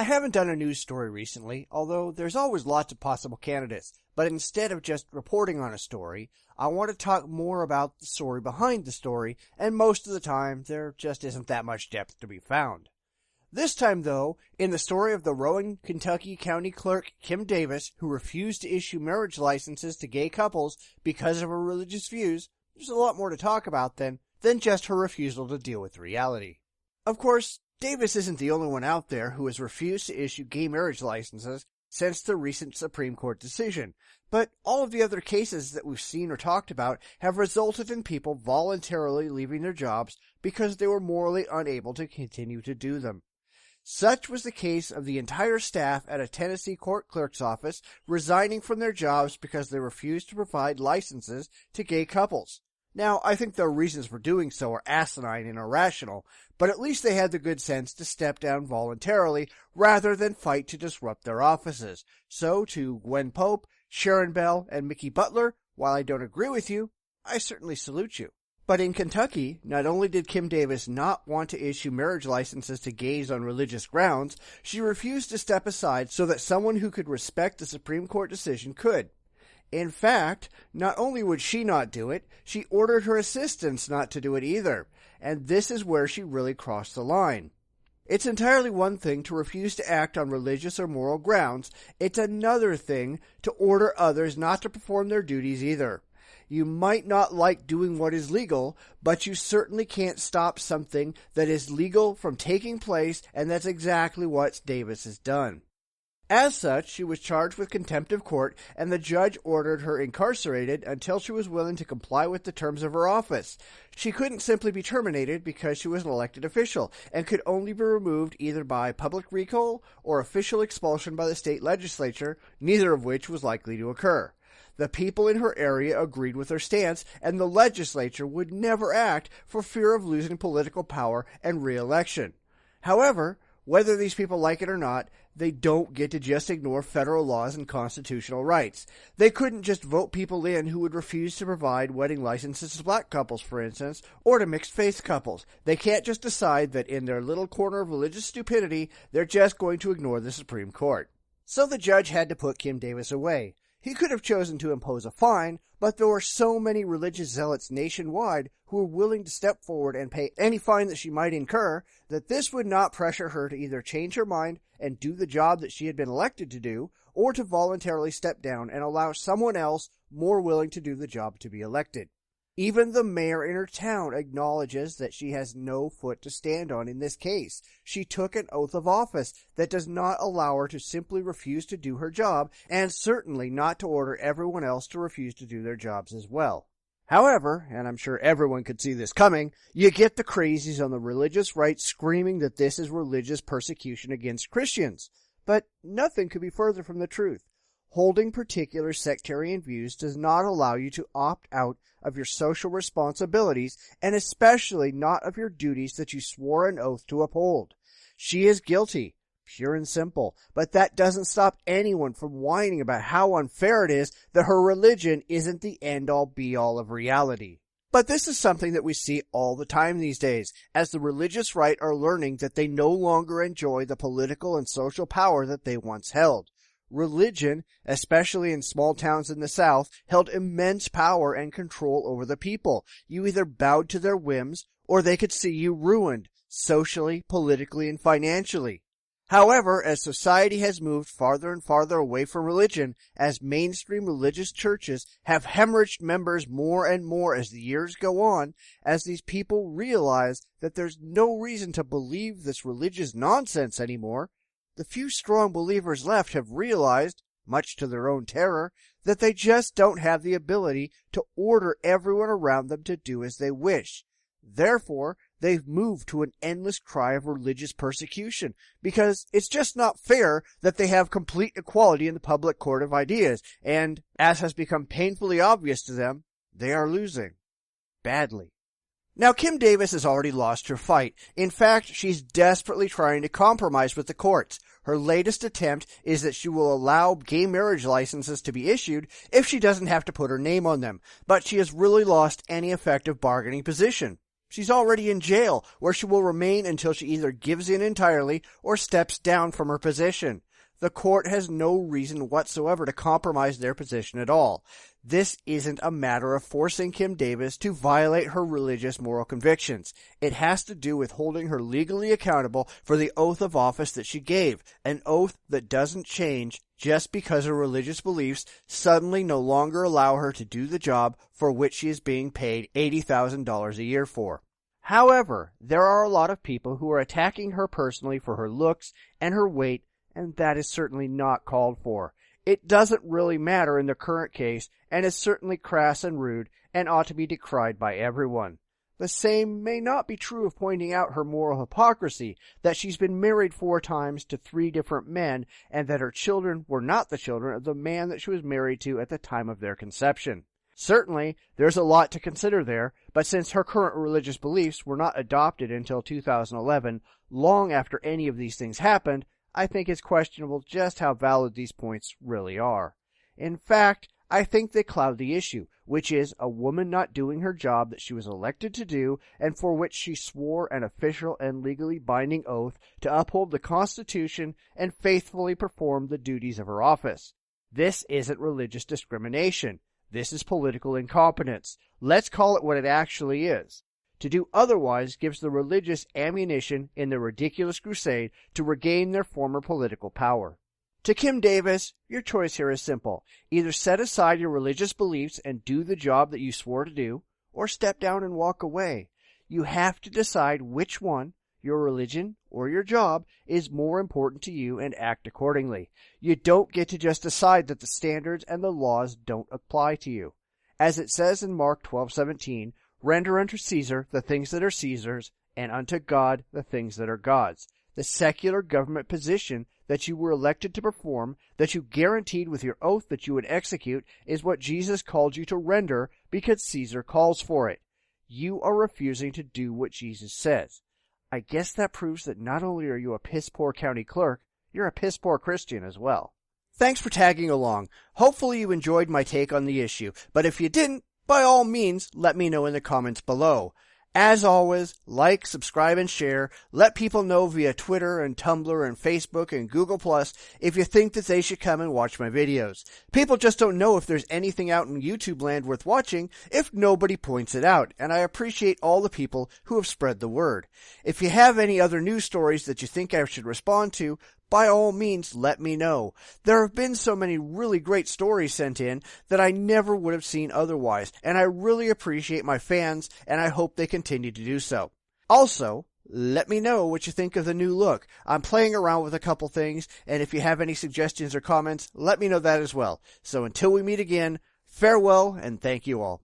I haven't done a news story recently, although there's always lots of possible candidates, but instead of just reporting on a story, I want to talk more about the story behind the story, and most of the time there just isn't that much depth to be found. This time though, in the story of the Rowan, Kentucky County Clerk Kim Davis, who refused to issue marriage licenses to gay couples because of her religious views, there's a lot more to talk about than just her refusal to deal with reality. Of course, Davis isn't the only one out there who has refused to issue gay marriage licenses since the recent Supreme Court decision, but all of the other cases that we've seen or talked about have resulted in people voluntarily leaving their jobs because they were morally unable to continue to do them. Such was the case of the entire staff at a Tennessee court clerk's office resigning from their jobs because they refused to provide licenses to gay couples. Now, I think their reasons for doing so are asinine and irrational, but at least they had the good sense to step down voluntarily rather than fight to disrupt their offices. So, to Gwen Pope, Sharon Bell, and Mickey Butler, while I don't agree with you, I certainly salute you. But in Kentucky, not only did Kim Davis not want to issue marriage licenses to gays on religious grounds, she refused to step aside so that someone who could respect the Supreme Court decision could. In fact, not only would she not do it, she ordered her assistants not to do it either, and this is where she really crossed the line. It's entirely one thing to refuse to act on religious or moral grounds, it's another thing to order others not to perform their duties either. You might not like doing what is legal, but you certainly can't stop something that is legal from taking place, and that's exactly what Davis has done. As such, she was charged with contempt of court, and the judge ordered her incarcerated until she was willing to comply with the terms of her office. She couldn't simply be terminated because she was an elected official, and could only be removed either by public recall or official expulsion by the state legislature, neither of which was likely to occur. The people in her area agreed with her stance, and the legislature would never act for fear of losing political power and re-election. However, whether these people like it or not, they don't get to just ignore federal laws and constitutional rights. They couldn't just vote people in who would refuse to provide wedding licenses to black couples, for instance, or to mixed-faith couples. They can't just decide that in their little corner of religious stupidity, they're just going to ignore the Supreme Court. So the judge had to put Kim Davis away. He could have chosen to impose a fine, but there were so many religious zealots nationwide who were willing to step forward and pay any fine that she might incur, that this would not pressure her to either change her mind and do the job that she had been elected to do, or to voluntarily step down and allow someone else more willing to do the job to be elected. Even the mayor in her town acknowledges that she has no foot to stand on in this case. She took an oath of office that does not allow her to simply refuse to do her job, and certainly not to order everyone else to refuse to do their jobs as well. However, and I'm sure everyone could see this coming, you get the crazies on the religious right screaming that this is religious persecution against Christians. But nothing could be further from the truth. Holding particular sectarian views does not allow you to opt out of your social responsibilities, and especially not of your duties that you swore an oath to uphold. She is guilty, pure and simple, but that doesn't stop anyone from whining about how unfair it is that her religion isn't the end-all be-all of reality. But this is something that we see all the time these days, as the religious right are learning that they no longer enjoy the political and social power that they once held. Religion, especially in small towns in the South, held immense power and control over the people. You either bowed to their whims, or they could see you ruined, socially, politically, and financially. However, as society has moved farther and farther away from religion, as mainstream religious churches have hemorrhaged members more and more as the years go on, as these people realize that there's no reason to believe this religious nonsense anymore, the few strong believers left have realized, much to their own terror, that they just don't have the ability to order everyone around them to do as they wish. Therefore, they've moved to an endless cry of religious persecution, because it's just not fair that they have complete equality in the public court of ideas, and, as has become painfully obvious to them, they are losing. Badly. Now, Kim Davis has already lost her fight. In fact, she's desperately trying to compromise with the courts. Her latest attempt is that she will allow gay marriage licenses to be issued if she doesn't have to put her name on them, but she has really lost any effective bargaining position. She's already in jail, where she will remain until she either gives in entirely or steps down from her position. The court has no reason whatsoever to compromise their position at all. This isn't a matter of forcing Kim Davis to violate her religious moral convictions. It has to do with holding her legally accountable for the oath of office that she gave, an oath that doesn't change just because her religious beliefs suddenly no longer allow her to do the job for which she is being paid $80,000 a year for. However, there are a lot of people who are attacking her personally for her looks and her weight, and that is certainly not called for. It doesn't really matter in the current case, and is certainly crass and rude, and ought to be decried by everyone. The same may not be true of pointing out her moral hypocrisy, that she's been married 4 times to 3 different men, and that her children were not the children of the man that she was married to at the time of their conception. Certainly, there's a lot to consider there, but since her current religious beliefs were not adopted until 2011, long after any of these things happened, I think it's questionable just how valid these points really are. In fact, I think they cloud the issue, which is a woman not doing her job that she was elected to do and for which she swore an official and legally binding oath to uphold the Constitution and faithfully perform the duties of her office. This isn't religious discrimination. This is political incompetence. Let's call it what it actually is. To do otherwise gives the religious ammunition in their ridiculous crusade to regain their former political power. To Kim Davis, your choice here is simple. Either set aside your religious beliefs and do the job that you swore to do, or step down and walk away. You have to decide which one, your religion or your job, is more important to you and act accordingly. You don't get to just decide that the standards and the laws don't apply to you. As it says in Mark 12:17, render unto Caesar the things that are Caesar's, and unto God the things that are God's. The secular government position that you were elected to perform, that you guaranteed with your oath that you would execute, is what Jesus called you to render because Caesar calls for it. You are refusing to do what Jesus says. I guess that proves that not only are you a piss-poor county clerk, you're a piss-poor Christian as well. Thanks for tagging along. Hopefully you enjoyed my take on the issue, but if you didn't, by all means, let me know in the comments below. As always, like, subscribe, and share. Let people know via Twitter and Tumblr and Facebook and Google+, if you think that they should come and watch my videos. People just don't know if there's anything out in YouTube land worth watching if nobody points it out, and I appreciate all the people who have spread the word. If you have any other news stories that you think I should respond to, by all means, let me know. There have been so many really great stories sent in that I never would have seen otherwise, and I really appreciate my fans, and I hope they continue to do so. Also, let me know what you think of the new look. I'm playing around with a couple things, and if you have any suggestions or comments, let me know that as well. So until we meet again, farewell, and thank you all.